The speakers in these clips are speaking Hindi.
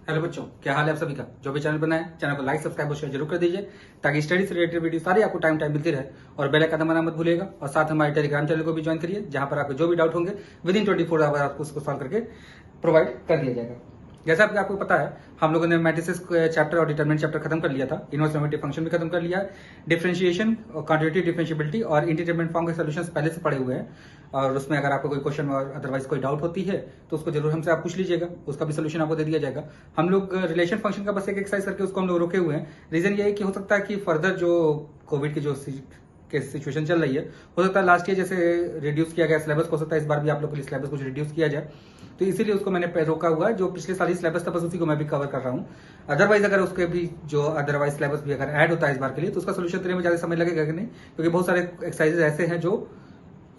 हेलो बच्चों, क्या हाल है आप सभी का। जो भी चैनल बनाए चैनल को लाइक सब्सक्राइब और शेयर जरूर कर दीजिए ताकि स्टडी से रिलेटेड वीडियो सारी आपको टाइम मिलती रहे। और बेल आइकन दबाना मत भूलिएगा और साथ हमारे टेलीग्राम चैनल को भी ज्वाइन करिए जहां पर आपको जो भी डाउट होंगे विद इन 24 आवर आपको उसको सॉल्व करके प्रोवाइड कर दिया जाएगा। जैसा कि आपको पता है हम लोगों ने मैट्रिसेस चैप्टर और डिटरमिनेंट चैप्टर खत्म कर लिया था, इनवर्स नॉर्मेटिव फंक्शन भी खत्म कर लिया है, डिफरेंशिएशन और क्वांटिटेटिव डिफरेंशिएबिलिटी और इंडिटरमिनेट फॉर्म के सॉल्यूशंस पहले से पड़े हुए हैं। और उसमें अगर आपको कोई क्वेश्चन और अदरवाइज कोई डाउट होती है तो उसको जरूर हमसे आप पूछ लीजिएगा, उसका भी सोल्यूशन आपको दे दिया जाएगा। हम लोग रिलेशन फंक्शन का बस एक एक्सरसाइज करके उसको हम लोग रोके हुए हैं। रीजन ये है कि हो सकता है कि फर्दर जो कोविड की जो सिचुएशन चल रही है, हो सकता है लास्ट ईयर जैसे रिड्यूस किया गया सिलेबस, हो सकता है इस बार भी आप लोग के लिए सिलेबस कुछ रिड्यूस किया जाए, तो इसीलिए उसको मैंने रोका हुआ है। जो पिछले साल ही सिलेबस था बस उसी को मैं भी कवर कर रहा हूँ। अदरवाइज अगर उसके भी जो अदरवाइज सिलेबस भी अगर ऐड होता है इस बार के लिए तो उसका सोल्यूशन देने में ज्यादा समय लगेगा कि नहीं, क्योंकि बहुत सारे एक्सरसाइजेज ऐसे हैं जो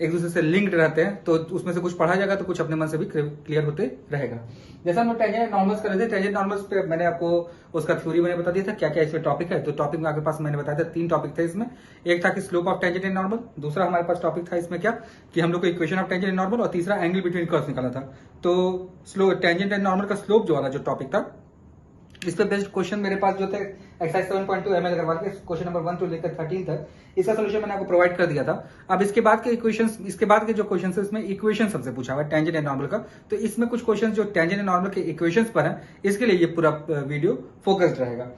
एक दूसरे से लिंक्ड रहते हैं, तो उसमें से कुछ पढ़ा जाएगा तो कुछ अपने मन से भी क्लियर होते रहेगा। जैसा हम लोग टेंजेंट नॉर्मल्स कर रहे थे, टेंजेंट नॉर्मल्स पे मैंने आपको उसका थ्योरी मैंने बता दिया था क्या क्या इसमें टॉपिक है। तो टॉपिक में आपके पास मैंने बताया था 3 टॉपिक थे इसमें। एक था कि slope of tangent and normal, दूसरा हमारे पास टॉपिक था इसमें क्या कि हम लोग को equation of tangent and normal, और तीसरा एंगल बिटवीन कर्व्स निकाला था। तो स्लो टेंजेंट एंड नॉर्मल का स्लोप जो वाला जो टॉपिक था, इस पे बेस्ड क्वेश्चन मेरे पास जो थे एक्सरसाइज 7.2 ML अग्रवाल के क्वेश्चन नंबर 1 to लेकर 13 तक इसका सोल्यूशन मैंने आपको प्रोवाइड कर दिया था। अब इसके बाद के इक्वेशंस, इसके बाद के जो क्वेश्चन है इसमें इक्वेशन सबसे पूछा हुआ है टेंजेंट एंड नॉर्मल का। तो इसमें कुछ क्वेश्चन जो टेंजेंट एंड नॉर्मल के इक्वेशंस पर है, इसके लिए ये पूरा वीडियो फोकस्ड रहेगा।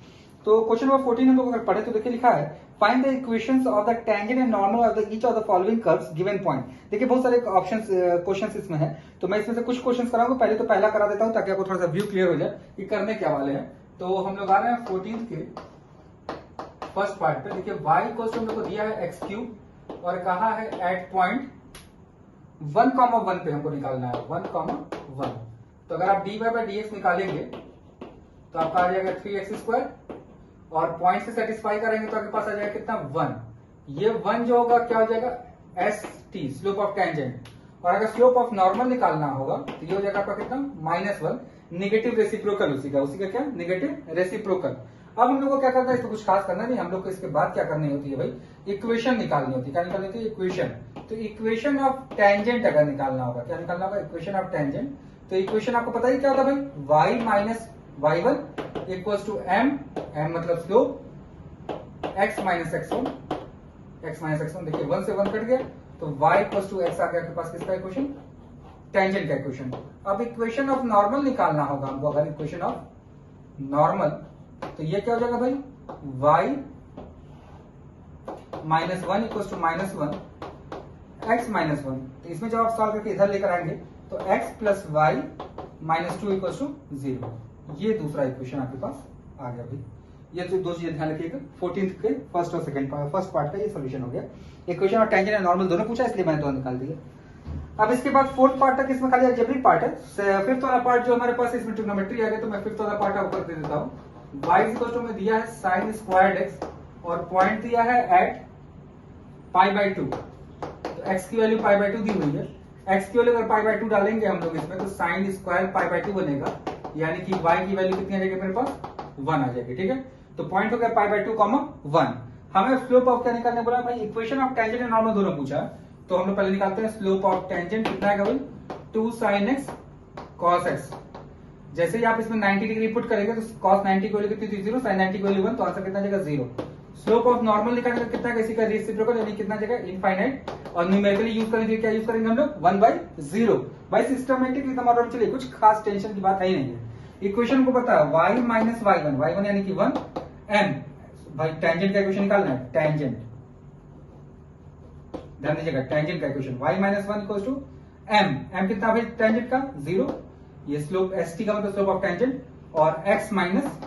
तो क्वेश्चन नंबर 14 हम लोग अगर पढ़े तो देखिए लिखा है find the equations of the tangent and normal of the each of the following curves given point. देखिए बहुत सारे ऑप्शंस क्वेश्चंस इसमें है, तो मैं इसमें से कुछ क्वेश्चंस कराऊंगा। पहले तो पहला करा देता हूं ताकि आपको थोड़ा सा व्यू क्लियर हो जाए कि करने क्या वाले हैं। तो हम लोग आ रहे हैं 14 के फर्स्ट पार्ट पे। देखिए y इक्वल टू हम लोग को दिया है x³ और कहा है एट पॉइंट 1,1 पे हमको निकालना है 1,1। तो अगर आप dy/dx निकालेंगे तो आपका आ जाएगा 3x² और पॉइंट से सेटिस्फाई करेंगे तो आपके पास आ जाएगा कितना 1। ये 1 जो होगा क्या हो जाएगा st स्लोप ऑफ टेंजेंट। और अगर स्लोप ऑफ नॉर्मल निकालना होगा तो ये हो जाएगा आपका कितना -1 नेगेटिव रेसिप्रोकल उसी का क्या नेगेटिव रेसिप्रोकल। अब हम लोग को क्या करना है, इसमें कुछ खास करना नहीं, हम लोग को इसके बाद क्या करनी होती है भाई, इक्वेशन निकालनी होती है। क्या निकालनी होती है इक्वेशन। तो इक्वेशन ऑफ टेंजेंट अगर निकालना होगा, क्या निकालना होगा इक्वेशन ऑफ टेंजेंट। तो इक्वेशन आपको पता ही क्या होता है भाई, y minus y1 equals to m मतलब स्लोप, x माइनस x1 देखिए 1 से 1 कट गया तो y इक्वल्स टू x आ गया आपके पास किसका इक्वेशन टेंजेंट का इक्वेशन। अब इक्वेशन ऑफ नॉर्मल निकालना होगा हमको, अगर इक्वेशन ऑफ नॉर्मल तो ये क्या हो जाएगा भाई y minus 1 equals to -1 x minus 1। तो इसमें जब आप सॉल्व करके इधर लेकर आएंगे तो x plus y minus 2 equals to 0। ये दूसरा इक्वेशन आपके पास आ गया भाई। ये तो दो चीजें ध्यान रखिएगा। 14th के फर्स्ट और सेकंड फर्स्ट पार्ट का ये सोल्यूशन हो गया। Equation of tangent and normal दोनों पूछा इसलिए मैंने दोनों निकाल दिया। अब इसके बाद 4th पार्ट तक इसमें खाली अलजेब्रिक पार्ट है। 5th वाला पार्ट जो हमारे पास इसमें ट्रिग्नोमेट्री आ गया, तो मैं 5th वाला पार्ट ऊपर दे देता हूँ। y इक्वल टू में दिया है sin स्क्वायर्ड x और पॉइंट दिया है एट π/2। तो x की वैल्यू π/2 दी हुई है। x की वैल्यू अगर π/2 डालेंगे हम लोग इसमें तो sin स्क्वायर π/2 बनेगा, यानी कि y की वैल्यू कितनी आ जाएगी मेरे पास 1 आ जाएगी। ठीक है, तो पॉइंट हो गया π/2, 1। हमें स्लोप ऑफ क्या निकालने बोला भाई, equation of tangent and normal दोनों पूछा है। तो हम लोग पहले निकालते हैं स्लोप ऑफ टेंजेंट कितना आएगा भाई 2 sin x cos x। जैसे ही आप इसमें 90 डिग्री पुट करेंगे तो cos 90 की वैल्यू कितनी थी 0, sin 90 की वैल्यू 1, तो आंसर कितना जाएगा 0। स्लोप ऑफ नॉर्मल निकालने का कितना इसी का रेसिप्रोकल यानी कितना जाएगा इनफाइनाइट। और न्यूमेरिकली यूज करेंगे क्या यूज करेंगे हम लोग 1/0। भाई सिस्टमेटिकली हमारा चलिए कुछ खास टेंशन की बात है ही नहीं है। इक्वेशन को पता है y माइनस y1 यानी कि 1 m। भाई टेंजेंट का इक्वेशन निकालना है, टेंजेंट ध्यान दीजिएगा, टेंजेंट का equation y minus 1 equals to m कितना भाई टेंजेंट का 0। ये स्लोप st का मतलब स्लोप ऑफ टेंजेंट और x माइनस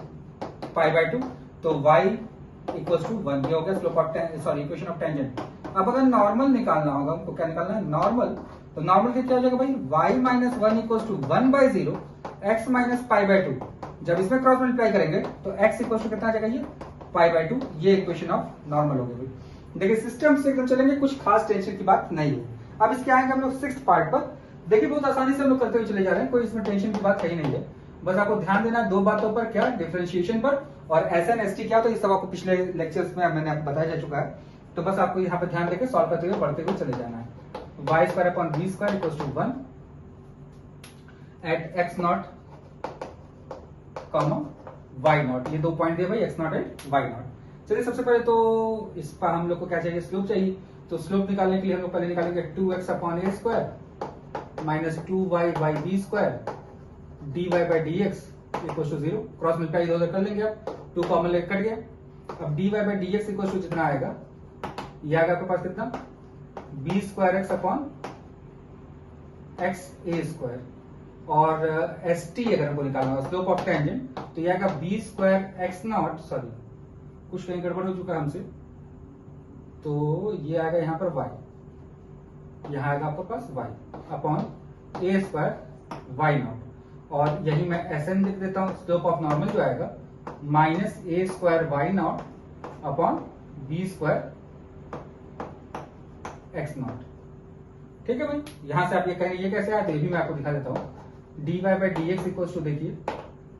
π/2 तो y इक्वल्स टू 1। ये हो गया slope of equation of tangent. अब अगर नॉर्मल निकालना होगा हमको, क्या निकालना है नॉर्मल, तो नॉर्मल क्या हो जाएगा भाई y minus 1 equals to 1/0 x minus π/2। जब इसमें क्रॉस मल्टीप्लाई करेंगे तो x इक्वल्स टू कितना आ जाएगा ये π/2। ये इक्वेशन ऑफ नॉर्मल हो गया भाई। देखिए सिस्टम से एकदम चलेंगे, कुछ खास टेंशन की बात नहीं है। अब इसके आएंगे हम लोग 6th पार्ट पर। देखिए बहुत आसानी से हम लोग करते हुए चले जा रहे हैं, कोई इसमें टेंशन की बात है ही नहीं है। बस आपको ध्यान देना 2 बातों पर, क्या डिफरेंशिएशन पर और SN ST क्या, तो ये सब आपको पिछले लेक्चर्स में मैंने आपको बताया जा चुका है। तो बस आपको यहाँ पे ध्यान देकर सॉल्व करते हुए पढ़ते हुए चले जाना है। y² / b² = 1 eight x0 comma y not, ये 2 पॉइंट दिए भाई x nought and y nought. चलिए सबसे पहले तो इस पर हम लोग को क्या चाहिए, स्लोप चाहिए। तो स्लोप निकालने के लिए हम लोग पहले निकालेंगे 2x upon A square minus 2y by b square dy by D x equal to 0। Cross multiply इधर कर लेंगे आप, 2 कॉमन लेकर कट गया। अब dy by D x equal to जितना आएगा ये आएगा आपके पास कितना, B square X upon X A square. और एस टी अगर हमको निकालना है स्लोप ऑफ टेंजेंट तो ये आएगा b square x nought, sorry कुछ कहीं गड़बड़ हो चुका है हमसे, तो ये आएगा यहाँ पर y, यहाँ आएगा आपके पास y अपॉन ए स्क्वायर वाई नॉट। और यही मैं एस एन लिख देता हूँ, स्लोप ऑफ नॉर्मल जो आएगा minus A square why not upon B square x not. ठीक है भाई, यहां से आप ये कहेंगे ये कैसे आया, तो ये भी मैं आपको दिखा देता हूँ। dy by D x equal to, देखिए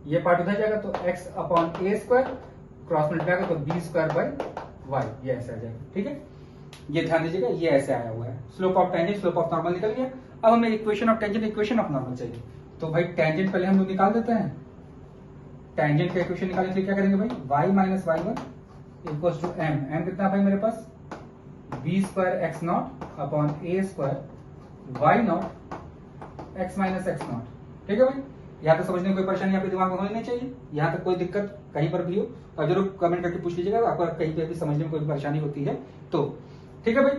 ये पार्ट उधर जाएगा तो x अपॉन ए स्क्वायर, क्रॉस मल्टीप्लाई तो बी स्क्वायर बाई वाई, ये ऐसे आ जाएगा। ठीक है, ये ध्यान दीजिएगा, ये ऐसे आया हुआ है। Slope of tangent slope of normal निकल गया। अब हमें equation of tangent equation of normal चाहिए, तो भाई टेंजेंट पहले हम लोग निकाल देते हैं। टेंजेंट का इक्वेशन निकालने के लिए क्या करेंगे भाई, y minus Y one equal to m कितना भाई मेरे पास, B square x not upon A square why not x minus x not. ठीक है भाई, यहाँ तक समझने में कोई परेशानी आपके दिमाग में होनी नहीं चाहिए, यहाँ तक कोई दिक्कत कहीं पर भी हो और जरूर कमेंट करके पूछ लीजिएगा आपको कहीं पे भी समझने में कोई परेशानी होती है तो। ठीक है भाई,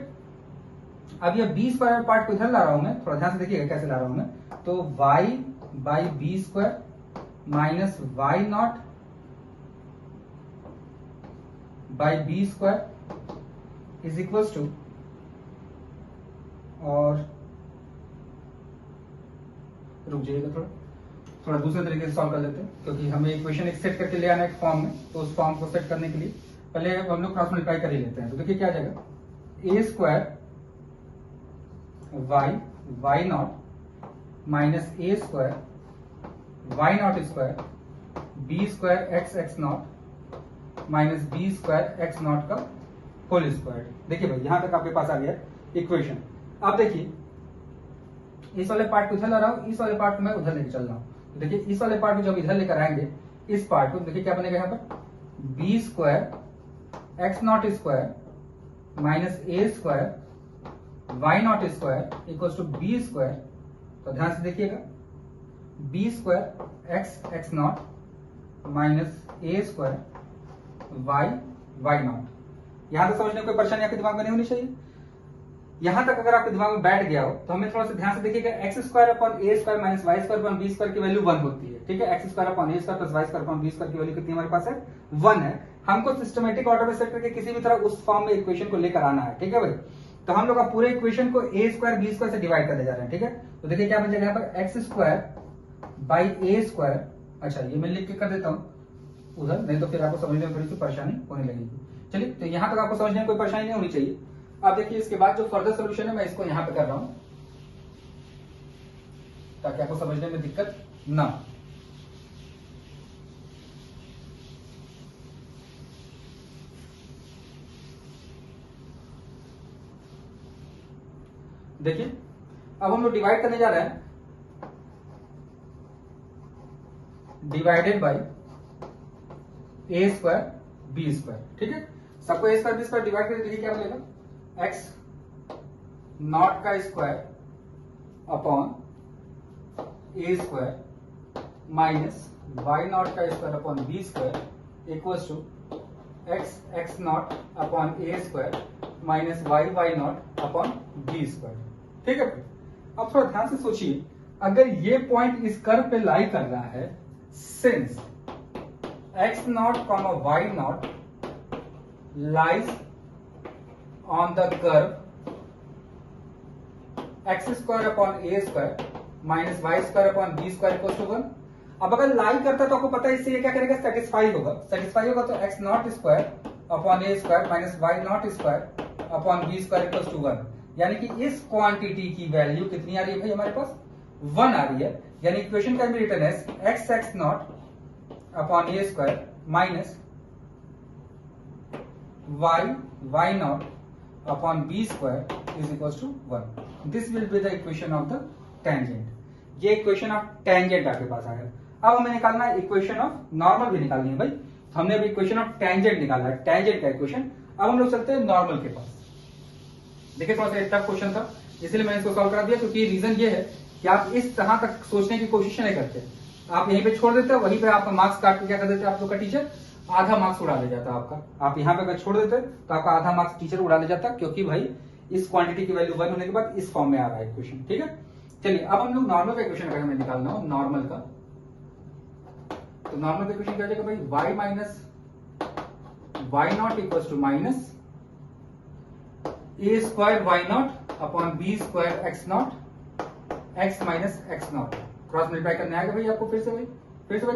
अब ये बी स्क्वायर पार्ट को इधर ला रहा हूं मैं, थोड़ा ध्यान से देखिएगा कैसे ला रहा हूं मैं। तो y by b square minus Y nought by b square is equal to, और रुक जाइएगा थोड़ा दूसरे तरीके से सॉल्व कर लेते हैं, क्योंकि हमें इक्वेशन एक सेट करके ले आना है एक फॉर्म में, तो उस फॉर्म को सेट करने के लिए पहले हम लोग क्रॉस मल्टीप्लाई कर ही लेते हैं। तो देखिए क्या आ जाएगा, A square Y Y not minus A square why not square B square x x not minus B square x not का होल स्क्वायर। देखिए भाई यहां तक आपके पास आ गया इक्वेशन। अब देखिए इस वाले पार्ट को इधर ला रहा हूं, इस वाले पार्ट को मैं उधर लेके चल रहा हूं। देखिए इस वाले पार्ट को जब इधर लेकर आएंगे इस पार्ट को, देखिए क्या बनेगा यहाँ पर, b square x nought square minus A square why not square equal to b square. तो ध्यान से देखिएगा, b square x x not minus A square Y Y nought. यहां तक समझने में कोई परेशानी आपके दिमाग में नहीं होनी चाहिए। यहां तक अगर आपके दिमाग में बैठ गया हो तो हमें थोड़ा सा ध्यान से देखिएगा, एक्स स्क्वायर अपॉन ए square minus Y square upon B square की वैल्यू 1 होती है। ठीक है, एक्स स्क्वायर अपॉन ए square plus Y square upon B square की वैल्यू कितनी हमारे पास है, 1 है। हमको सिस्टमेटिक ऑर्डर में सेट करके किसी भी तरह उस फॉर्म में इक्वेशन को लेकर आना है। ठीक है भाई, तो हम लोग पूरे इक्वेशन को ए स्क्वायर बी स्क्वायर से डिवाइड करने जा रहे हैं। ठीक है, तो देखिए क्या बन जाएगा यहाँ पर, x square by A square, अच्छा ये मैं लिख के कर देता हूँ उधर, नहीं तो फिर आपको समझने में थोड़ी सी परेशानी होने लगेगी। चलिए, तो यहां तक आपको समझने में कोई परेशानी नहीं होनी चाहिए। अब देखिए इसके बाद जो फर्दर सोल्यूशन है मैं इसको यहां पे कर रहा हूं ताकि आपको समझने में दिक्कत ना हो। देखिए अब हम लोग डिवाइड करने जा रहे हैं, divided by A square B square. ठीक है, सबको A square B square divide करके देखिए क्या बनेगा, एक्स नॉट का square upon A square minus Y not का square upon B square equals to X x not upon A square minus Y why not upon B square. ठीक है, अब थोड़ा ध्यान से सोचिए, अगर ये पॉइंट इस कर्व पे लाई कर रहा है, since x nought comma y nought lies on the curve x square upon a square minus y square upon b square equals to 1। अब अगर लाई करता तो आपको पता है इससे ये क्या करेगा, सेटिस्फाई होगा। सेटिस्फाई होगा तो x nought square upon A square minus why not square upon B square equals to 1। यानी कि इस क्वांटिटी की वैल्यू कितनी आ रही है भाई, हमारे पास 1 आ रही है। यानी equation can be written as x x not upon A square minus Y Y nought upon b square is equals to 1। This will be the equation of the tangent। ये इक्वेशन ऑफ टेंजेंट आपके पास आ गया। अब हमें निकालना है इक्वेशन ऑफ नॉर्मल भी निकालनी है भाई। तो हमने अभी इक्वेशन ऑफ टेंजेंट निकाला है, टेंजेंट का इक्वेशन। अब हम लोग चलते हैं नॉर्मल के पास। देखिए थोड़ा सा टफ क्वेश्चन था, इसलिए मैंने इसको सॉल्व करा दिया, क्योंकि रीजन ये है कि आप इस तरह तक सोचने की कोशिश नहीं करते, आप यहीं पे छोड़ देते हो, वहीं पे आपका मार्क्स काट के क्या कर देते हैं आप लोग का टीचर, आधा मार्क्स उड़ा ले जाता आपका। आप यहाँ पे अगर छोड़ देते तो आपका आधा मार्क्स टीचर उड़ा ले जाता, क्योंकि भाई इस क्वांटिटी की वैल्यू 1 होने के बाद इस फॉर्म में आ रहा है इक्वेशन। ठीक है, चलिए अब हम लोग नॉर्मल का इक्वेशन अगर हमें निकालना हो नॉर्मल का, तो नॉर्मल का इक्वेशन क्या हो जाएगा भाई, y minus Y nought equal to minus A square why not upon B square x nought x minus x nought. Cross multiply करने आएगा भाई आपको, फिर से भाई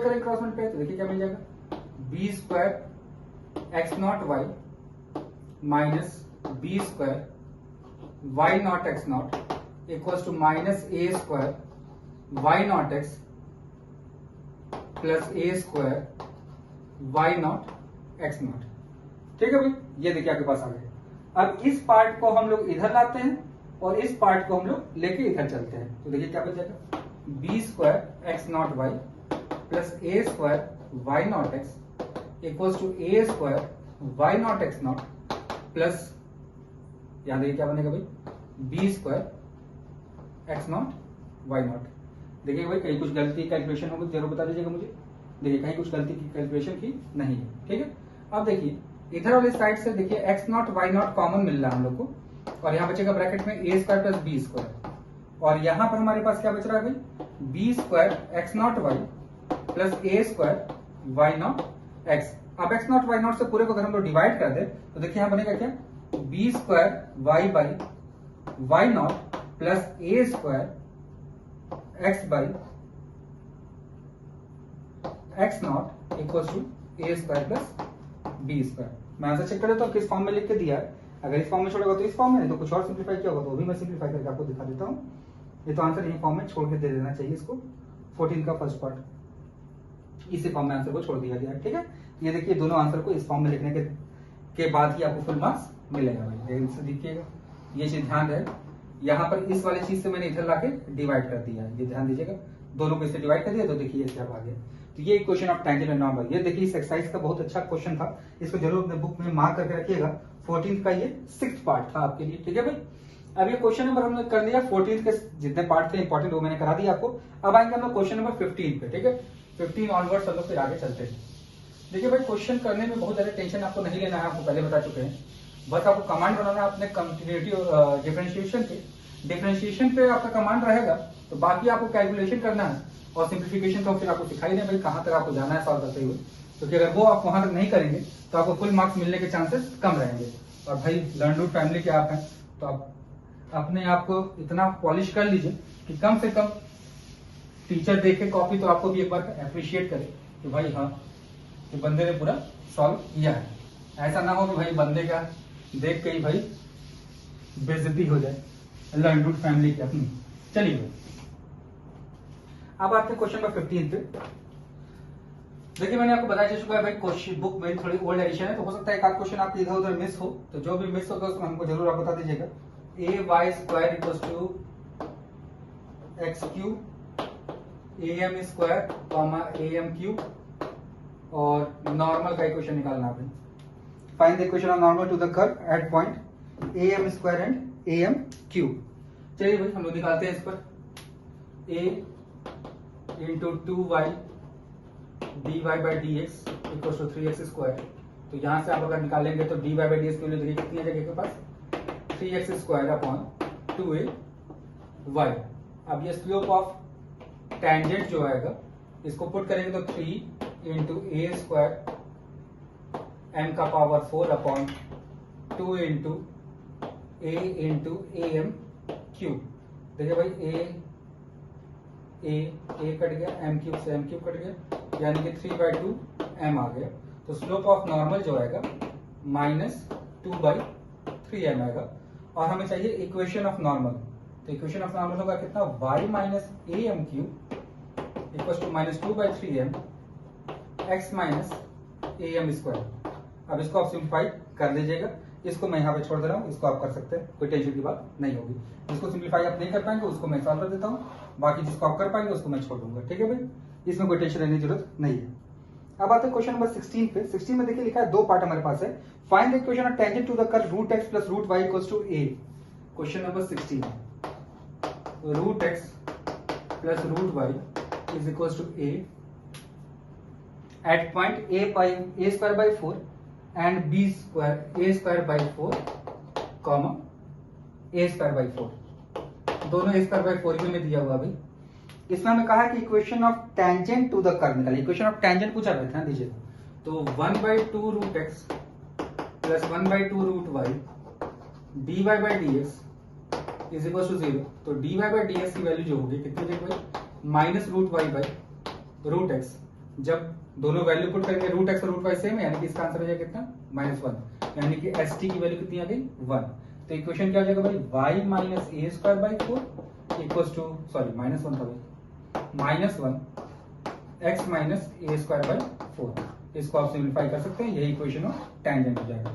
करेंगे क्रॉस मल्टीप्लाई, तो देखिए क्या मिल जाएगा, b square x not y minus B square why not x nought equal to minus A square why not x plus a square why not x not. ठीक है भाई, ये देखिए आपके पास आ गया। अब इस पार्ट को हम लोग इधर लाते हैं और इस पार्ट को हम लोग लेके इधर चलते हैं, तो देखिए क्या बच जाएगा, b square x not y plus a square why not x equal to a square why not x nought plus, यहां देखिए क्या बनेगा भाई, b square x not Y nought. देखिए भाई कहीं कुछ गलती कैलकुलेशन होगी जरूर बता दीजिएगा मुझे, देखिए कहीं कुछ गलती की कैलकुलेशन की नहीं है। ठीक है, अब देखिए इधर वाली साइड से देखिए X not Y not common मिल रहा है हम लोग को, और यहाँ बचेगा ब्रैकेट में ए स्क्वायर प्लस बी स्क्वायर, और यहाँ पर हमारे पास क्या बच रहा है भाई, b square x not y plus a square why not x. अब एक्स नॉट वाई नॉट से पूरे को अगर हम लोग डिवाइड कर दे तो देखिए यहाँ बनेगा क्या, b square y by y nought plus a square x by x nought equal to a square plus b square. मैं आंसर चेक कर लेता हूँ किस फॉर्म में लिख के दिया है, अगर इस फॉर्म में छोड़ेगा तो इस फॉर्म में, नहीं तो कुछ और सिंप्लीफाई किया होगा तो वो भी मैं सिंप्लीफाई करके आपको दिखा देता हूँ। ये तो आंसर यही फॉर्म में छोड़ के दे देना चाहिए इसको, 14 का फर्स्ट पार्ट इसी फॉर्म में आंसर को छोड़ दिया गया है। ठीक है, ये देखिए दोनों आंसर को इस फॉर्म में लिखने के बाद ही आपको फुल मार्क्स मिलेगा भाई, इससे देखिएगा ये चीज ध्यान रहे। यहाँ पर इस वाले चीज से मैंने इधर लाके डिवाइड कर दिया है, ये ध्यान दीजिएगा, दोनों को इससे डिवाइड कर दिया तो देखिए ये क्या आ गया। तो ये equation of tangent and normal, ये देखिए इस एक्सरसाइज का बहुत अच्छा क्वेश्चन था, इसको जरूर अपने बुक में मार्क करके रखिएगा। 14th का ये 6th पार्ट था आपके लिए। ठीक है भाई, अब ये क्वेश्चन नंबर हमने कर लिया, 14th के जितने पार्ट थे इंपॉर्टेंट वो मैंने करा दिया आपको। अब आएंगे हम लोग क्वेश्चन नंबर 15 पे। ठीक है, 15 ऑनवर्ड्स हम लोग फिर आगे चलते हैं। देखिए भाई क्वेश्चन करने में बहुत ज्यादा टेंशन आपको नहीं लेना है, आपको पहले बता चुके हैं, बस आपको कमांड बनाना है अपने कंटिन्यूटी डिफरेंशिएशन पे। डिफरेंशिएशन पे आपका कमांड रहेगा तो बाकी आपको कैलकुलेशन करना है, और सिंप्लीफिकेशन तो फिर आपको सिखाई नहीं भाई कहां तक आपको जाना है सॉल्व करते हुए, क्योंकि अगर वो आप वहां तक नहीं करेंगे तो आपको फुल मार्क्स मिलने के चांसेस कम रहेंगे। और भाई लर्नडूड फैमिली के आप हैं तो आप अपने आप को इतना पॉलिश कर लीजिए कि कम से कम टीचर देखे कॉपी तो आपको भी एक बार अप्रिशिएट करे कि भाई हाँ कि बंदे ने पूरा सॉल्व किया है। ऐसा ना हो कि भाई बंदे का देख के ही भाई बेइज्जती हो जाए लर्नडूड फैमिली की अपनी। चलिए अब आते हैं क्वेश्चन नंबर 15 पे। देखिए मैंने आपको बताया चुका है भाई क्वेश्चन बुक मेरी थोड़ी ओल्ड एडिशन है, तो हो सकता है एक आध क्वेश्चन आपके इधर उधर मिस हो, तो जो भी मिस होगा उसमें हमको जरूर आप बता दीजिएगा। A Y square equal to X cube A M square comma A M cube, और नॉर्मल का इक्वेशन निकालना है। Find the equation of normal to the curve at point A M square and A M cube. चलिए भाई हम लोग निकालते हैं इस पर, A into 2y dy by D x equal to 3x square. तो यहां से आप अगर निकालेंगे तो dy बाई डी एक्स के लिए देखिए कितनी आ जाएगी आपके पास, 3x स्क्वायर अपॉन 2ay। अब ये स्लोप ऑफ टेंजेंट जो आएगा इसको पुट करेंगे तो 3 इंटू ए स्क्वायर m का power 4 upon 2 into a into a M cube. देखिए भाई ए कट गया, एम क्यूब से एम क्यूब कट गया, यानी कि 3/2 m आ गया। तो स्लोप ऑफ नॉर्मल जो आएगा -2/3m आएगा, और हमें चाहिए इक्वेशन ऑफ नॉर्मल। तो इक्वेशन ऑफ नॉर्मल होगा कितना, y minus a M cube equal to -2/3m x minus a M square. अब इसको आप सिंप्लीफाई कर लीजिएगा, इसको मैं यहाँ पे छोड़ दे रहा हूँ, इसको आप कर सकते हैं, कोई टेंशन की बात नहीं होगी। इसको सिंप्लीफाई आप नहीं कर पाएंगे उसको मैं सॉल्व कर देता हूँ, बाकी जिसको आप कर पाएंगे उसको मैं छोड़ दूंगा। ठीक है भाई, इसमें कोई टेंशन लेने की जरूरत नहीं है। अब आते हैं क्वेश्चन नंबर 16 पे। 16 में देखिए लिखा है, दो पार्ट हमारे पास है। Find the equation of tangent to the curve root x plus root y equals to a. Question number 16, root x plus root y is equals to a at point a square by 4 and b square a square by 4 comma a square by 4। दोनों ए स्क्वायर बाई 4 में दिया हुआ भाई। इसमें हमें कहा कि equation of tangent to the curve निकालिए। इक्वेशन ऑफ टेंजेंट पूछा है, ध्यान दीजिए। तो 1/2 root x plus 1/2 root y dy by D x is equal to 0। तो dy बाई डी एक्स की वैल्यू जो होगी कितनी देगी भाई, minus root y by root x. जब दोनों वैल्यू पुट करेंगे, रूट एक्स और रूट वाई सेम है, यानी कि इसका आंसर हो जाएगा कितना, -1, यानी कि एस टी की वैल्यू कितनी आ गई, 1। तो इक्वेशन क्या हो जाएगा भाई, y minus A square by 4 equals to, sorry -1 था भाई, -1 x minus A square by 4। इसको आप सिंप्लीफाई कर सकते हैं, यही इक्वेशन ऑफ टेंजेंट हो जाएगा।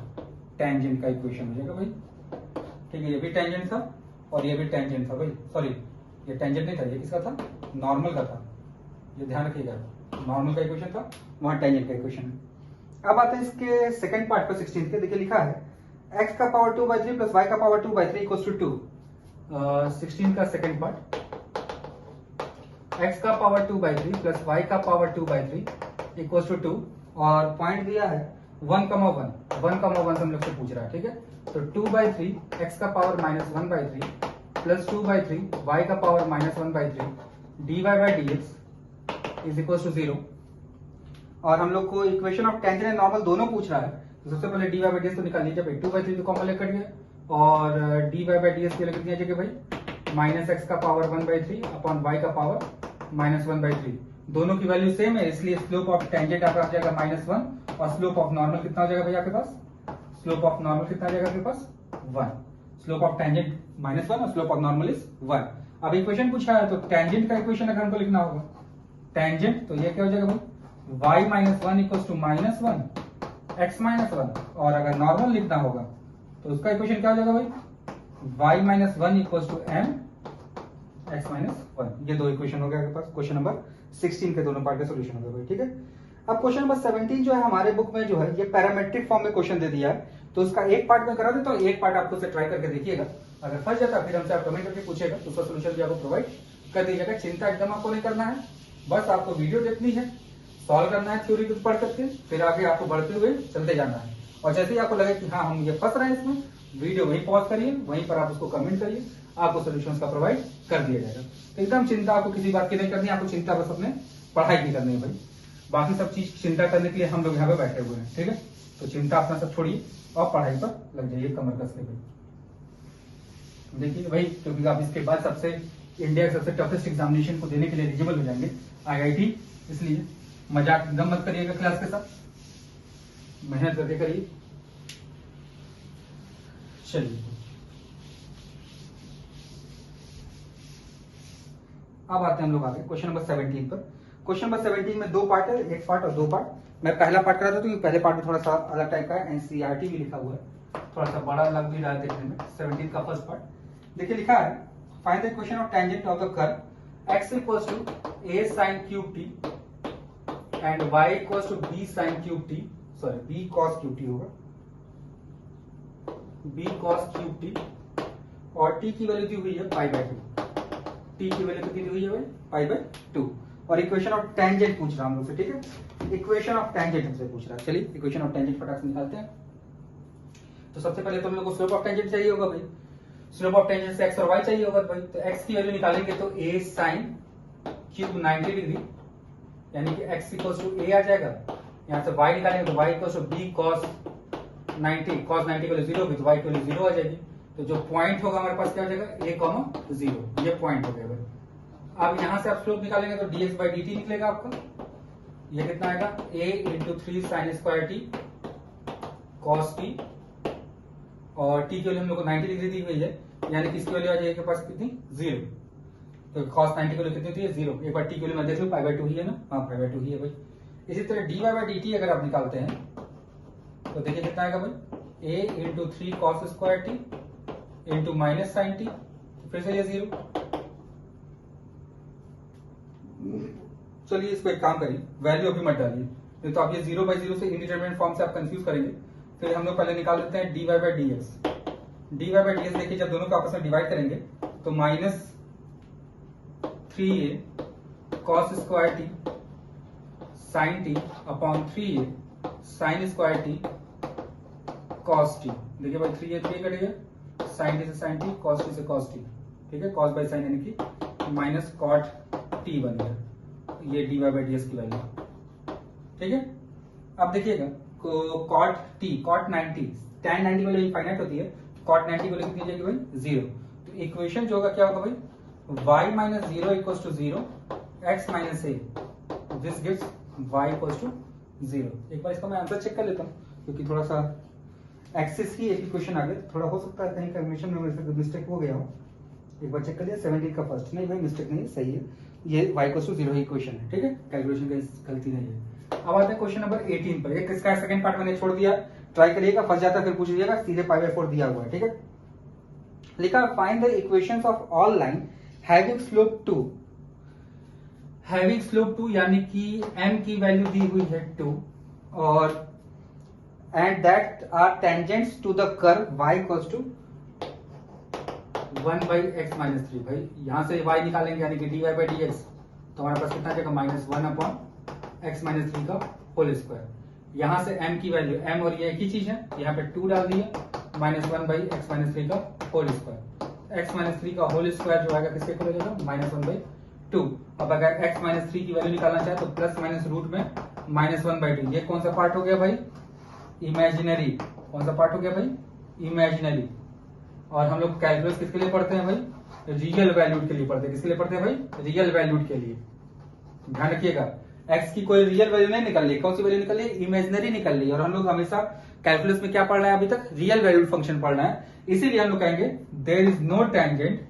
टेंजेंट का इक्वेशन हो जाएगा भाई। ठीक है, ये भी टेंजेंट था और ये भी टेंजेंट था भाई। सॉरी, ये टेंजेंट नहीं था, ये किसका था, नॉर्मल का था। ये ध्यान रखिएगा, नॉर्मल का इक्वेशन था, वहां टेंजेंट का इक्वेशन है। अब आते हैं इसके सेकंड पार्ट पर 16 के। देखिए लिखा है x का पावर 2/3 प्लस y का पावर 2/3 इक्वल्स टू 2। 16 का सेकंड पार्ट, x का पावर 2/3 प्लस y का पावर 2/3 इक्वल्स टू 2, और पॉइंट दिया है 1,1 से हम लोग से पूछ रहा है। ठीक है, तो 2/3 x का पावर -1/3 प्लस 2/3 y का power -1/3 dy by D x is equal to 0। और हम लोग को equation of tangent and normal दोनों पूछ रहा है। तो सबसे पहले dy बाई डी एक्स तो निकाल लीजिए भाई, 2/3 तो कॉमन लेकर गया, और dy बाई डी एक्स की वैल्यू कितनी आ जाएगी भाई, -x का पावर 1/3 अपॉन y का पावर -1/3। दोनों की वैल्यू सेम है, इसलिए स्लोप ऑफ टेंजेंट आपका आ जाएगा -1, और स्लोप ऑफ नॉर्मल कितना हो जाएगा भाई आपके पास, स्लोप ऑफ नॉर्मल कितना आ जाएगा आपके पास, 1। स्लोप ऑफ टेंजेंट -1 और स्लोप ऑफ नॉर्मल इज 1। अब इक्वेशन पूछा है, तो टेंजेंट का इक्वेशन अगर हमको लिखना होगा, टेंजेंट तो ये क्या हो जाएगा भाई, y -1 इक्वल्स टू -1 x -1, और अगर नॉर्मल लिखना होगा तो उसका इक्वेशन क्या हो जाएगा भाई, y -1 equals to m x -1। ये दो इक्वेशन हो गया आपके पास। क्वेश्चन नंबर 16 के दोनों पार्ट का सोल्यूशन हो गया भाई। ठीक है, अब क्वेश्चन नंबर 17 जो है हमारे बुक में जो है ये पैरामेट्रिक फॉर्म में क्वेश्चन दे दिया है। तो उसका एक पार्ट में करा देता हूँ, एक पार्ट आपको ट्राई करके देखिएगा। अगर फंस जाता है फिर हमसे आप कमेंट करके पूछेगा, तो उसका सोल्यूशन भी आपको प्रोवाइड कर दीजिएगा। चिंता एकदम आपको नहीं करना है, बस आपको वीडियो देखनी है, सॉल्व करना है थ्योरी को पढ़ करके, फिर आगे आपको बढ़ते हुए चलते जाना है। और जैसे ही आपको लगे कि हाँ हम ये फंस रहे हैं इसमें, वीडियो वहीं पॉज करिए, वहीं पर आप उसको कमेंट करिए, आपको सोल्यूशन का प्रोवाइड कर दिया जाएगा। तो एकदम चिंता आपको किसी बात की नहीं करनी, आपको चिंता बस अपने पढ़ाई की करनी है भाई। बाकी सब चीज चिंता करने के लिए हम लोग यहाँ पे बैठे हुए हैं। ठीक है, तो चिंता अपना सब छोड़िए और पढ़ाई पर लग जाइए कमर कस के भाई। देखिए भाई, क्योंकि आप इसके बाद सबसे इंडिया के सबसे टफेस्ट एग्जामिनेशन को देने के लिए एलिजिबल हो जाएंगे, IIT, इसलिए मजाक एकदम मत करिएगा क्लास के साथ, मेहनत करके करिए। चलिए अब आते हैं हम लोग आगे क्वेश्चन नंबर 17 पर। क्वेश्चन नंबर 17 में दो पार्ट है, एक पार्ट और दो पार्ट। मैं पहला पार्ट करा था, तो पहले पार्ट में थोड़ा सा अलग टाइप का है, NCERT भी लिखा हुआ है, थोड़ा सा बड़ा लग भी रहा है देखने में। 17 का फर्स्ट पार्ट देखिए लिखा है, find the equation of tangent of the curve x equals to a sin cube t and y equals to b sin cube t, sorry b cos cube t होगा, b cos क्यूब t, और t की वैल्यू दी हुई है π/2। t की वैल्यू कितनी दी हुई है भाई, π/2। और इक्वेशन ऑफ टेंजेंट पूछ रहा हम लोग से। ठीक है, इक्वेशन ऑफ टेंजेंट हमसे पूछ रहा है। चलिए इक्वेशन ऑफ टेंजेंट फटाक से निकालते हैं। तो सबसे पहले तो हम लोग को स्लोप ऑफ टेंजेंट चाहिए होगा भाई। स्लोप ऑफ टेंजेंट से x और y चाहिए होगा भाई। तो x की वैल्यू निकालेंगे तो a sin क्यूब 90 डिग्री, यानी कि x इक्वल्स टू a आ जाएगा। यहाँ से y निकालेंगे तो y equals to b cos 90, cos 90 की वैल्यू 0 होगी तो y की वैल्यू 0 आ जाएगी। तो जो पॉइंट होगा हमारे पास क्या हो जाएगा, a, 0, ये पॉइंट हो गया भाई। अब यहां से आप स्लोप निकालेंगे तो dx बाई dt निकलेगा आपका, ये कितना आएगा, a into 3 sine square T cos T, और t की वैल्यू हम लोग को 90 डिग्री दी हुई है, यानी कि इसकी वैल्यू आ जाएगी पास कितनी, 0। तो cos 90 की वैल्यू कितनी होती है, 0। एक बार t की वैल्यू मैं देख लूं, π/2 ही है ना, हाँ π/2 ही है भाई। इसी तरह dy बाई dt अगर आप निकालते हैं तो देखिए कितना आएगा भाई, a into 3 cos square t into minus sine t, फिर से ये 0। चलिए इस पर एक काम करिए, वैल्यू अभी मत डालिए, नहीं तो आप ये 0/0 से इंडिटरमिनेट फॉर्म से आप कंफ्यूज करेंगे। फिर हम लोग पहले निकाल लेते हैं dy/dx। dy/dx देखिए जब दोनों को आपस में डिवाइड करेंगे तो -3a cos square t sin t upon 3a sin square t cos t। देखिए भाई 3a 3 कटेगा, sin t से sin t, cos t से cos t, ठीक है, cos बाई sin यानी कि माइनस cot t बन गया, ये dy/dx की वैल्यू, ठीक है। अब देखिएगा cot t, cot 90, tan 90 वाली इनफाइनाइट होती है, cot 90 वाली कितनी जाएगी भाई 0। तो इक्वेशन जो होगा क्या होगा भाई, y minus 0 equals to 0, x minus a, this gives y equals to 0। एक बार इसका मैं आंसर चेक कर लेता हूँ, क्योंकि थोड़ा सा एक्सिस ही एक इक्वेशन आ गया, थोड़ा हो सकता है कहीं कैलकुलेशन में मेरे से मिस्टेक हो गया हो। एक बार चेक कर लिया, 17 का फर्स्ट, नहीं भाई मिस्टेक नहीं, सही है, ये y इक्वल्स टू 0 इक्वेशन है, ठीक है, कैलकुलेशन का गलती नहीं है। अब आते हैं क्वेश्चन नंबर 18 पर। एक इसका सेकंड पार्ट मैंने छोड़ दिया, ट्राई करिएगा, फंस जाता फिर पूछ लीजिएगा, सीधे π/4 दिया हुआ है, ठीक है। लिखा find the equations of all line having slope 2। Having slope 2 यानी कि m की वैल्यू दी हुई है 2 और and that are tangents to the curve y equals to 1/x minus 3। भाई यहां से y निकालेंगे यानी कि dy/dx, तो हमारे पास कितना जाएगा -1 अपॉन x माइनस 3 का होल स्क्वायर। यहां से m की वैल्यू, m और ये एक ही चीज है, यहाँ पे 2 डाल दिया, -1/x माइनस 3 का होल स्क्वायर। x माइनस 3 का होल स्क्वायर जो आएगा किसके इक्वल हो जाएगा, -1/2। अब अगर x माइनस 3 की वैल्यू निकालना चाहे तो प्लस माइनस रूट में -1/2। ये कौन सा पार्ट हो गया भाई, इमेजिनरी। कौन सा पार्ट हो गया भाई, इमेजिनरी। और हम लोग कैलकुलस किसके लिए पढ़ते हैं भाई, रियल वैल्यूड के लिए पढ़ते हैं। किसके लिए पढ़ते हैं भाई, रियल वैल्यूड के लिए। ध्यान रखिएगा, x की कोई रियल वैल्यू नहीं निकल रही, कौन सी वैल्यू निकल रही, इमेजिनरी निकल रही है। और हम लोग हमेशा कैलकुलस में क्या पढ़ रहे हैं अभी तक, रियल वैल्यूड फंक्शन पढ़ रहे हैं, इसीलिए हम लोग कहेंगे there is no tangent,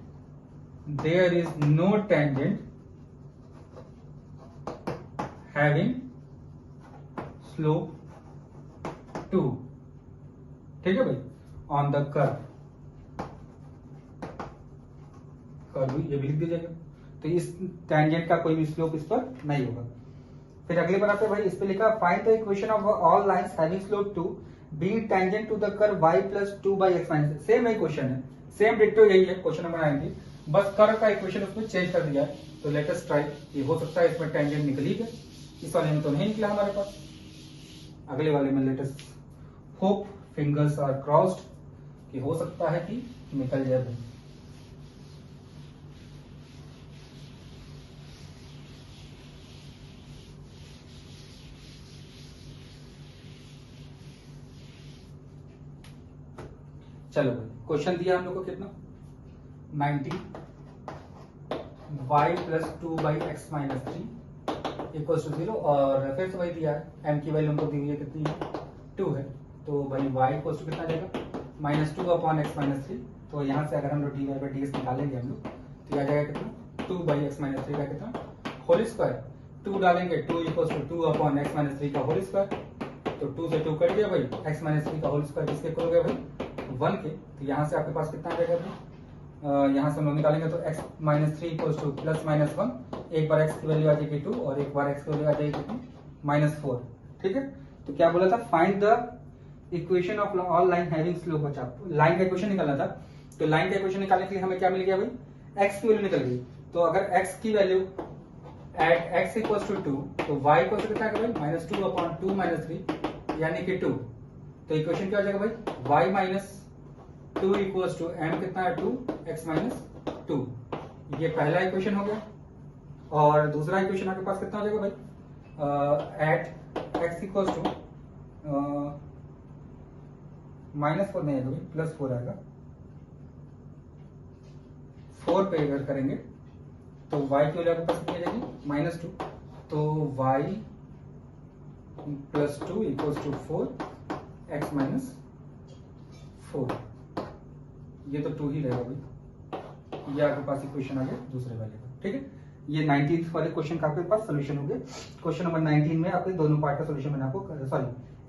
there is no tangent having slope 2, ठीक है भाई, ऑन द कर्व। ये भी लिख दीजिएगा, तो इस टेंजेंट का कोई भी स्लोप इस पर नहीं होगा। फिर अगले पर आते हैं भाई, इस पे लिखा find the equation of all lines having slope 2 being tangent to the curve y plus 2/x minus. Same ही क्वेश्चन है, सेम डिक्टो यही है, क्वेश्चन नंबर 19, बस कर्व का इक्वेशन उसमें चेंज कर दिया है। तो लेट अस ट्राई, ये हो सकता है इसमें टेंजेंट निकली है, इस वाले में तो नहीं निकला हमारे पास, अगले वाले में let us hope, fingers are crossed कि हो सकता है कि निकल जाए भाई। चलो भाई, क्वेश्चन दिया हम लोग को कितना, 90 y plus 2/x minus 3 equals to 0। और फिर से वही दिया है, m की वैल्यू हमको दी हुई है कितनी है, 2 है। तो भाई y इक्वल्स टू कितना जाएगा, -2 अपॉन x माइनस 3। तो यहाँ से अगर हम लोग dy/dx निकालेंगे हम लोग, तो यह जाएगा कितना, 2/x माइनस 3 का कितना होल स्क्वायर। 2 डालेंगे, 2 equals to 2 upon x minus 3 का होल स्क्वायर। तो 2 से 2 कट गया भाई, x माइनस 3 का होल स्क्वायर किसके इक्वल हो गया भाई, 1 के। तो यहाँ से आपके पास कितना आ जाएगा भाई, यहाँ से हम लोग निकालेंगे तो x minus 3 equals two plus minus 1। एक बार x की वैल्यू आ जाएगी 2 और एक बार x की वैल्यू आ जाएगी कितनी, -4, ठीक है। तो क्या बोला था, find the equation of all line having slope. अच्छा, लाइन का इक्वेशन निकालना था, तो लाइन का इक्वेशन निकालने के लिए हमें क्या मिल गया भाई, x की वैल्यू निकल गई। तो अगर x की value at x equals to 2, तो y इक्वल्स टू कितना है भाई, -2 अपॉन 2 माइनस 3 यानी कि 2। तो इक्वेशन क्या हो जाएगा भाई, y minus 2 equals to m कितना है 2, x माइनस 2। ये पहला इक्वेशन हो गया। और दूसरा इक्वेशन आपके पास कितना हो जाएगा भाई, एट x इक्वल्स टू -4 नहीं आएगा भाई, +4 आएगा। 4 पे अगर करेंगे तो y की वैल्यू आपके पास कितनी आ जाएगी, -2। तो y plus 2 equals to 4, x minus 4। ये तो 2 ही रहेगा भाई, ये आपके पास इक्वेशन आ गया दूसरे वाले का, ठीक है। ये 19th वाले क्वेश्चन का आपके पास सोल्यूशन हो गया। क्वेश्चन नंबर 19 में आपके दोनों पार्ट का सोल्यूशन मैंने आपको, सॉरी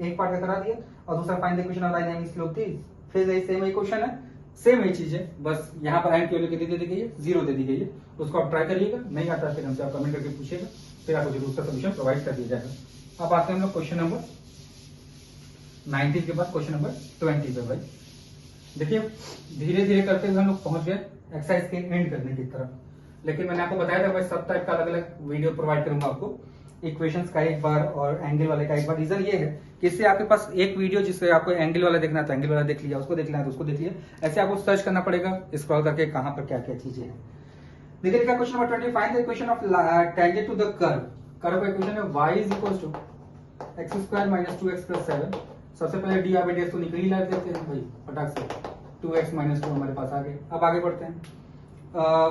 एक पार्ट का करा दिया और दूसरा find the equation of line having slope 3। फिर यही सेम ही क्वेश्चन है, सेम ही चीज है, बस यहाँ पर m की वैल्यू कितनी दे दी गई है, 0 दे दी गई है। उसको आप ट्राई करिएगा, नहीं आता फिर हमसे आप कमेंट करके पूछिएगा। फिर आपको जरूर उसका सोल्यूशन प्रोवाइड कर दिया जाएगा। अब आते हैं हम लोग क्वेश्चन नंबर 19 के बाद क्वेश्चन नंबर 20 पे। भाई देखिए धीरे धीरे करते हुए हम लोग पहुंच गए एक्सरसाइज के एंड करने की तरफ, लेकिन मैंने आपको बताया था भाई सब टाइप का अलग अलग वीडियो प्रोवाइड करूंगा आपको, इक्वेशंस का एक बार और एंगल वाले का एक बार। रीजन ये है कि इससे आपके पास एक वीडियो जिससे आपको एंगल वाला देखना था एंगल वाला देख लिया, उसको देख लिया तो उसको देख लिया, ऐसे आपको सर्च करना पड़ेगा स्क्रॉल करके कहां पर क्या क्या चीजें हैं। देखिए लिखा question number 20, find the equation of tangent to the curve. Curve का इक्वेशन है y is equal to x square minus 2x plus 7। सबसे पहले d r by D x को निकल ही ला देते हैं भाई फटाक से, 2x माइनस 2 हमारे पास आ गए। अब आगे बढ़ते हैं,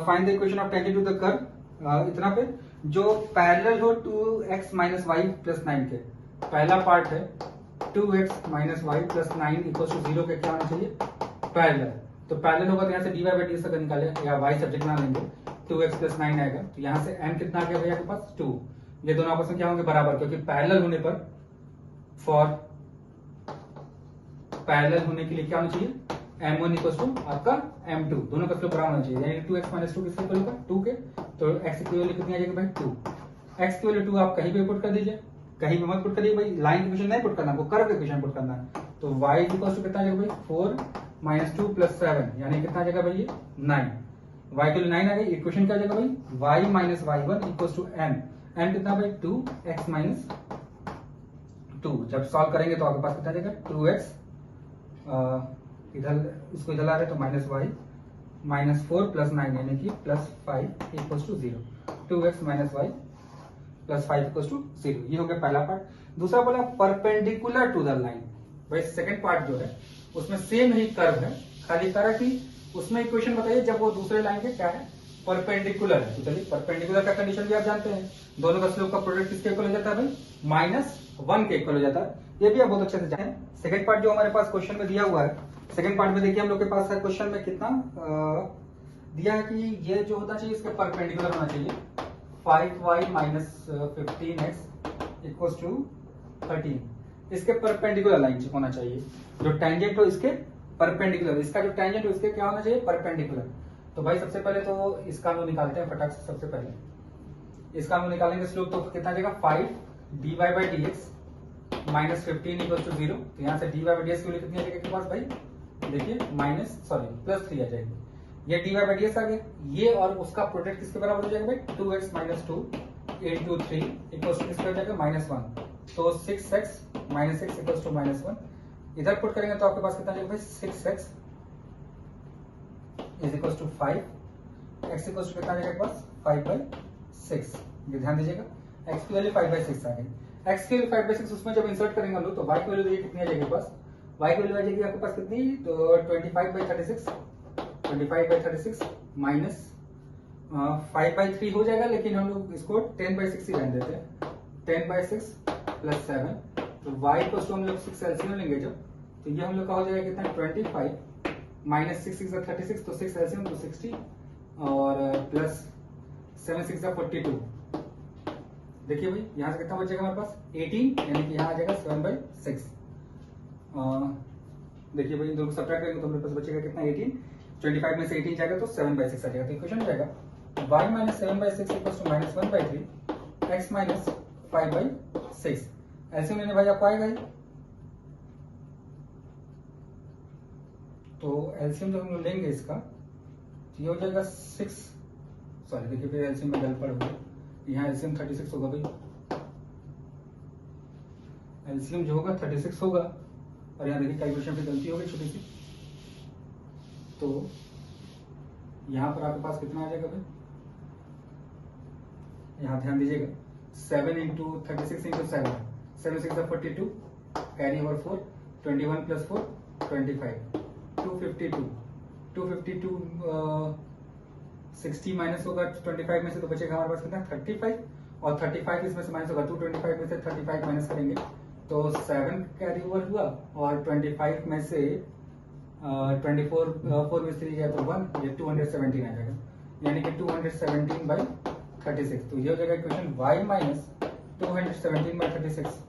find the equation of tangent to the curve. इतना पे जो पैरेलल हो 2x माइनस वाई प्लस 9 के, पहला पार्ट है 2x minus y plus 9 equal to 0 के क्या होना चाहिए, पैरेलल। तो पैरेलल होगा तो यहाँ से डी वाई बाई डी तक निकाले या y सब्जेक्ट बना लेंगे, 2x प्लस 9 आएगा। तो यहाँ से m कितना आ गया भैया आपके पास 2। ये दोनों आपस में क्या होंगे बराबर, क्योंकि पैरेलल होने पर फॉर पैरेलल होने के लिए क्या होना चाहिए, m1 इक्वल टू आपका m2, दोनों का स्लोप बराबर होना चाहिए। यानी 2x माइनस 2 किसके इक्वल होगा 2 के, तो x की वैल्यू कितनी आ जाएगी भाई 2। x की वैल्यू 2 आप कहीं पे पुट कर दीजिए, कहीं पे मत पुट करिए भाई, लाइन इक्वेशन नहीं पुट करना, आपको कर्व इक्वेशन पुट करना है। तो y इक्वल टू कितना आ जाएगा भाई 4 माइनस 2 प्लस 7, यानी कितना आ जाएगा भाई ये 9। y के लिए 9 आ गई, इक्वेशन क्या आ जाएगा भाई y minus y1 equal to m। m कितना भाई 2x माइनस 2। जब सॉल्व करेंगे तो आपके पास कितना आ जाएगा 2x, इधर इसको इधर ला रहे तो माइनस वाई माइनस 4 प्लस 9 यानी कि plus 5 equal to 0। 2x minus y plus 5 equal to 0। ये हो गया पहला पार्ट। दूसरा बोला परपेंडिकुलर टू द लाइन। भाई सेकंड पार्ट जो है उसमें सेम ही कर्व है, खाली तरह की उसमें इक्वेशन बताइए जब वो दूसरे लाइन के क्या है परपेंडिकुलर है। तो चलिए परपेंडिकुलर का कंडीशन भी आप जानते हैं, दोनों का स्लोप का प्रोडक्ट किसके इक्वल हो जाता है भाई -1 के इक्वल हो जाता है। ये भी आप बहुत अच्छे से जाने। सेकंड पार्ट जो हमारे पास क्वेश्चन में दिया हुआ है, सेकंड पार्ट में देखिए हम लोग के पास है क्वेश्चन में कितना दिया है कि ये जो होना चाहिए इसके परपेंडिकुलर होना चाहिए 5y minus 15x equal to 13। इसके परपेंडिकुलर लाइन होना चाहिए, जो टेंजेंट हो इसके परपेंडिकुलर, इसका जो टेंजेंट हो इसके क्या होना चाहिए परपेंडिकुलर। तो भाई सबसे पहले तो इसका हम लोग निकालते हैं फटाक से। सबसे पहले इसका हम लोग निकालेंगे स्लोप, तो कितना आ जाएगा 5 dy by D x minus 15 equal to 0। तो यहाँ से dy बाई डी एक्स की वैल्यू कितनी आ जाएगी आपके पास भाई, देखिए प्लस 3 आ जाएगी। ये dy बाई डी एक्स आ गया, ये और उसका प्रोडक्ट किसके बराबर हो जाएगा भाई 2x minus 2 into 3 equal to किसके हो जाएगा -1। तो 6x माइनस 6 इक्वल टू -1। इधर पुट करेंगे तो आपके पास कितना आ जाएगा भाई 6x is equal to 5, x equal to कितना आ जाएगा पास 5/6। ये ध्यान दीजिएगा x की वैल्यू 5/6 आ गई। x की वैल्यू 5/6 उसमें जब इंसर्ट करेंगे हम लोग तो y की वैल्यू देखिए कितनी आ जाएगी पास, y की वैल्यू आ जाएगी आपके पास कितनी, तो 25/36 माइनस 5/3 हो जाएगा, लेकिन हम लोग इसको 10/6 ही रहने देते हैं। 10/6 प्लस 7, तो y को हम लोग 6 एलसीएम लेंगे जब, तो ये हम लोग का हो जाएगा कितना 25 माइनस 6 6 36, तो 6 एलसीएम तो 60 और प्लस 7 6 42। देखिए भाई यहाँ से कितना बचेगा हमारे पास 18, यानी कि यहाँ आ जाएगा 7/6। देखिए भाई दोनों को सब्ट्रैक्ट करेंगे तो हमारे पास बचेगा कितना 18, 25 में से 18 जाएगा तो 7/6 आ जाएगा। तो इक्वेशन हो जाएगा y minus 7/6 equal to -1/3 x minus 5/6। LCM लेने भाई आपको आएगा ही, तो एलसीएम जब हम लोग लेंगे इसका ये हो जाएगा 6, सॉरी देखिए फिर एलसीएम में गलत पड़ गया, यहाँ एलसीएम 36 होगा भाई, एलसीएम जो होगा 36 होगा, और यहाँ देखिए कैलकुलेशन पे गलती हो गई छोटी सी, तो यहाँ पर आपके पास कितना आ जाएगा भाई, यहाँ ध्यान दीजिएगा 7 into 36 into 7, 7 6 42, carry over 4, 21 plus 4 25, 252 60 minus होगा 25 में से तो बचेगा हमारे पास कितना 35, और 35 इसमें से माइनस होगा 225 में से 35 माइनस करेंगे तो 7 कैरी ओवर हुआ, और 25 में से 24 4 में से जाए तो 1, ये 217 आ जाएगा, यानी कि 217/36। तो ये हो जाएगा equation y minus 217/36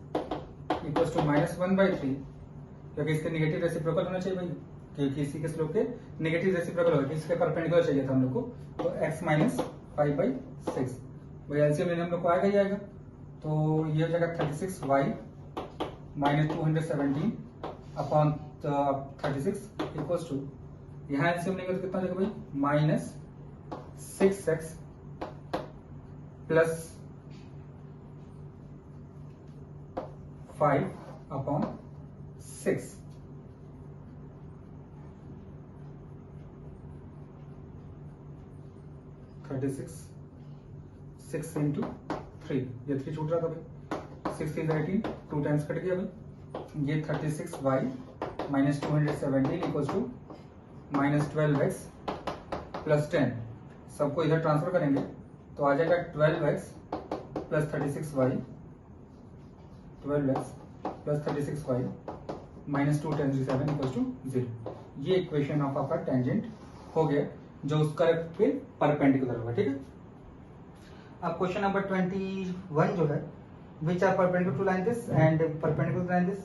equal to -1/3, क्योंकि इसके नेगेटिव रेसिप्रोकल होना चाहिए भाई, क्योंकि इसी के स्लोप के नेगेटिव रेसिप्रोकल होगा, इसके परपेंडिकुलर चाहिए था हम लोग को, तो x माइनस 5/6 वही एलसीएम लेने हम लोग को आएगा ही आएगा। तो ये हो जाएगा 36y minus 217 upon 36 equals to, यहाँ एलसीएम लेंगे तो कितना देगा भाई, minus 6x plus 5 upon 6। Six into 3, ये 3 छूट रहा था भाई, 6 3 18, 2 टाइम्स कट गया भाई। ये 36y minus 217 equals to minus 12x plus 10, सबको इधर ट्रांसफर करेंगे तो आ जाएगा 12x plus 36y, 12x plus 36y minus 217 equals to 0। ये इक्वेशन ऑफ आपका टेंजेंट हो गया जो उसका फिर परपेंडिकुलर होगा। ठीक है, अब क्वेश्चन नंबर 21 जो है, which are perpendicular to line this and perpendicular to line this,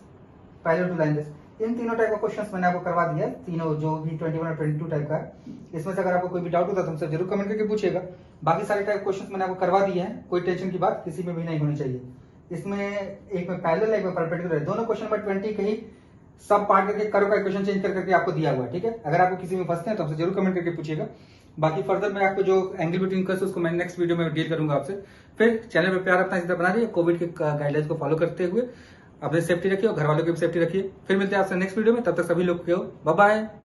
parallel to line this. इन तीनों टाइप का क्वेश्चंस मैंने आपको करवा दिया है, तीनों जो भी 21 और 22 टाइप का है। इसमें से अगर आपको कोई भी डाउट होता है तो हमसे जरूर कमेंट करके पूछिएगा। बाकी सारे टाइप क्वेश्चंस मैंने आपको करवा दिए हैं, कोई टेंशन की बात किसी में भी नहीं होनी चाहिए। इसमें एक में पैरेलल है, एक में परपेंडिकुलर है, दोनों क्वेश्चन नंबर 20 के ही सब पार्ट करके करो का इक्वेशन चेंज करके आपको दिया हुआ है। ठीक है, अगर आपको किसी में फंसते हैं तो हमसे जरूर कमेंट करके पूछिएगा। बाकी फर्दर मैं आपको जो एंगल बिटवीन कर्व्स उसको मैं नेक्स्ट वीडियो में डील करूंगा आपसे। फिर चैनल पर प्यार अपना सीधा बना रहिए, कोविड के गाइडलाइंस को फॉलो करते हुए अपने सेफ्टी रखिए और घर वालों की भी सेफ्टी रखिए। फिर मिलते हैं आपसे नेक्स्ट वीडियो में, तब तक सभी लोग को बाय बाय।